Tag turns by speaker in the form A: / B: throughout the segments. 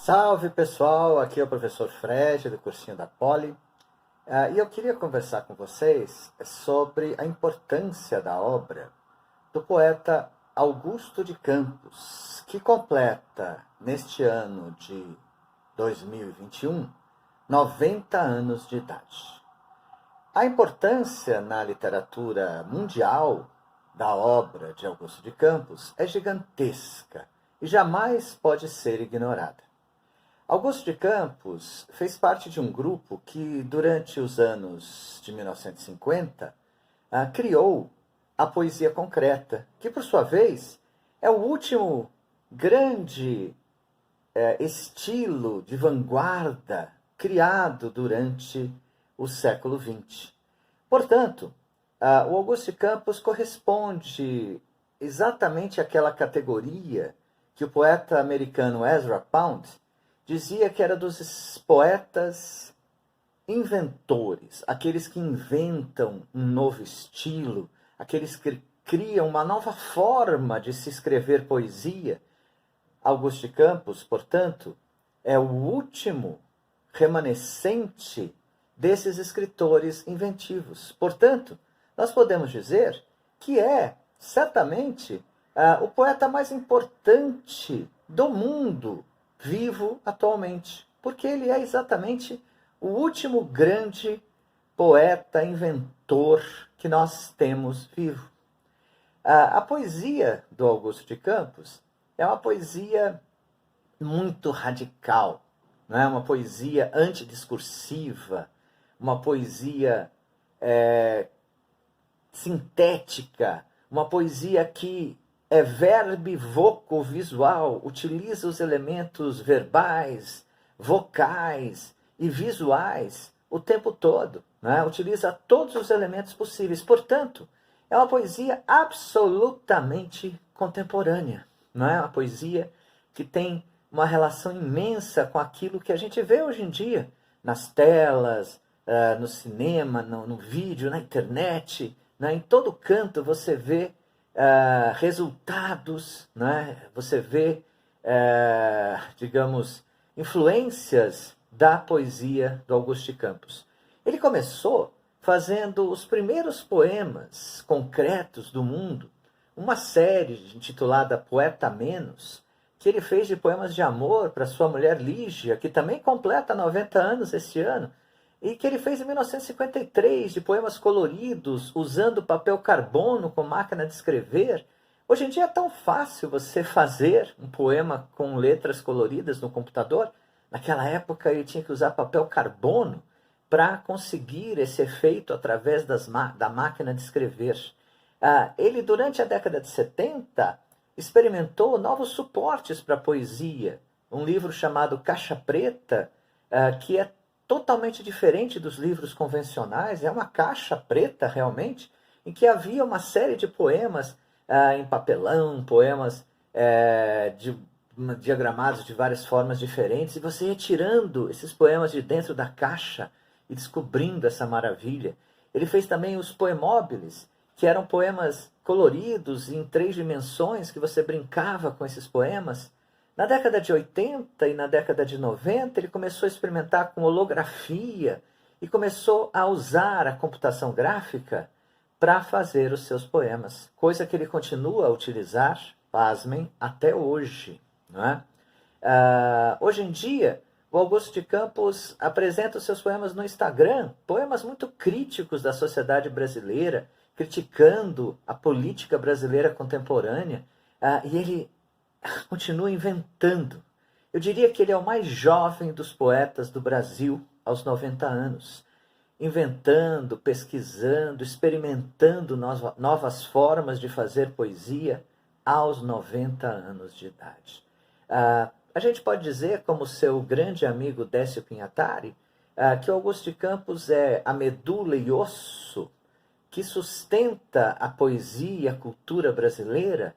A: Salve pessoal, aqui é o professor Fred do cursinho da Poli e eu queria conversar com vocês sobre a importância da obra do poeta Augusto de Campos, que completa neste ano de 2021 90 anos de idade. A importância na literatura mundial da obra de Augusto de Campos é gigantesca e jamais pode ser ignorada. Augusto de Campos fez parte de um grupo que, durante os anos de 1950, criou a poesia concreta, que, por sua vez, é o último grande estilo de vanguarda criado durante o século XX. Portanto, o Augusto de Campos corresponde exatamente àquela categoria que o poeta americano Ezra Pound dizia que era dos poetas inventores, aqueles que inventam um novo estilo, aqueles que criam uma nova forma de se escrever poesia. Augusto de Campos, portanto, é o último remanescente desses escritores inventivos. Portanto, nós podemos dizer que é, certamente, o poeta mais importante do mundo vivo atualmente, porque ele é exatamente o último grande poeta, inventor que nós temos vivo. A poesia do Augusto de Campos é uma poesia muito radical, não é? Uma poesia antidiscursiva, uma poesia sintética, uma poesia que é verbo-voco-visual, utiliza os elementos verbais, vocais e visuais o tempo todo, né? Utiliza todos os elementos possíveis. Portanto, é uma poesia absolutamente contemporânea, não é? Uma poesia que tem uma relação imensa com aquilo que a gente vê hoje em dia nas telas, no cinema, no vídeo, na internet, né? Em todo canto você vê resultados, né? Você vê, digamos, influências da poesia do Augusto de Campos. Ele começou fazendo os primeiros poemas concretos do mundo, uma série intitulada Poeta Menos, que ele fez de poemas de amor para sua mulher Lígia, que também completa 90 anos este ano, e que ele fez em 1953, de poemas coloridos, usando papel carbono com máquina de escrever. Hoje em dia é tão fácil você fazer um poema com letras coloridas no computador. Naquela época ele tinha que usar papel carbono para conseguir esse efeito através da máquina de escrever. Ele, durante a década de 70, experimentou novos suportes para a poesia. Um livro chamado Caixa Preta, que é totalmente diferente dos livros convencionais, é uma caixa preta realmente, em que havia uma série de poemas em papelão, poemas diagramados de várias formas diferentes, e você ia tirando esses poemas de dentro da caixa e descobrindo essa maravilha. Ele fez também os poemóbiles, que eram poemas coloridos em 3 dimensões, que você brincava com esses poemas. Na década de 80 e na década de 90, ele começou a experimentar com holografia e começou a usar a computação gráfica para fazer os seus poemas, coisa que ele continua a utilizar, pasmem, até hoje. Não é? Hoje em dia, o Augusto de Campos apresenta os seus poemas no Instagram, poemas muito críticos da sociedade brasileira, criticando a política brasileira contemporânea, e ele continua inventando. Eu diria que ele é o mais jovem dos poetas do Brasil aos 90 anos, inventando, pesquisando, experimentando novas formas de fazer poesia aos 90 anos de idade. A gente pode dizer, como seu grande amigo Décio Pinhatari, que o Augusto de Campos é a medula e osso que sustenta a poesia e a cultura brasileira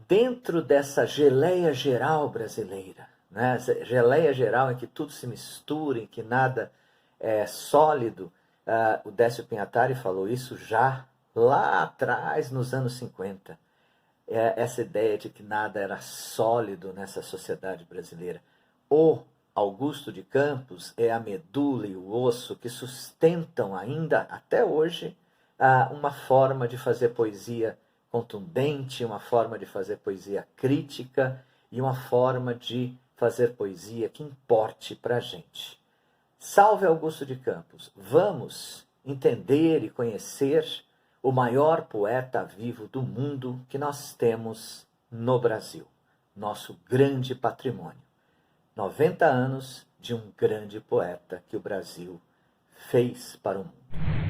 A: dentro dessa geleia geral brasileira, né? Essa geleia geral em que tudo se mistura, em que nada é sólido. O Décio Pinhatari falou isso já lá atrás, nos anos 50. Essa ideia de que nada era sólido nessa sociedade brasileira. O Augusto de Campos é a medula e o osso que sustentam ainda até hoje uma forma de fazer poesia contundente, uma forma de fazer poesia crítica e uma forma de fazer poesia que importe para a gente. Salve Augusto de Campos! Vamos entender e conhecer o maior poeta vivo do mundo que nós temos no Brasil, nosso grande patrimônio. 90 anos de um grande poeta que o Brasil fez para o mundo.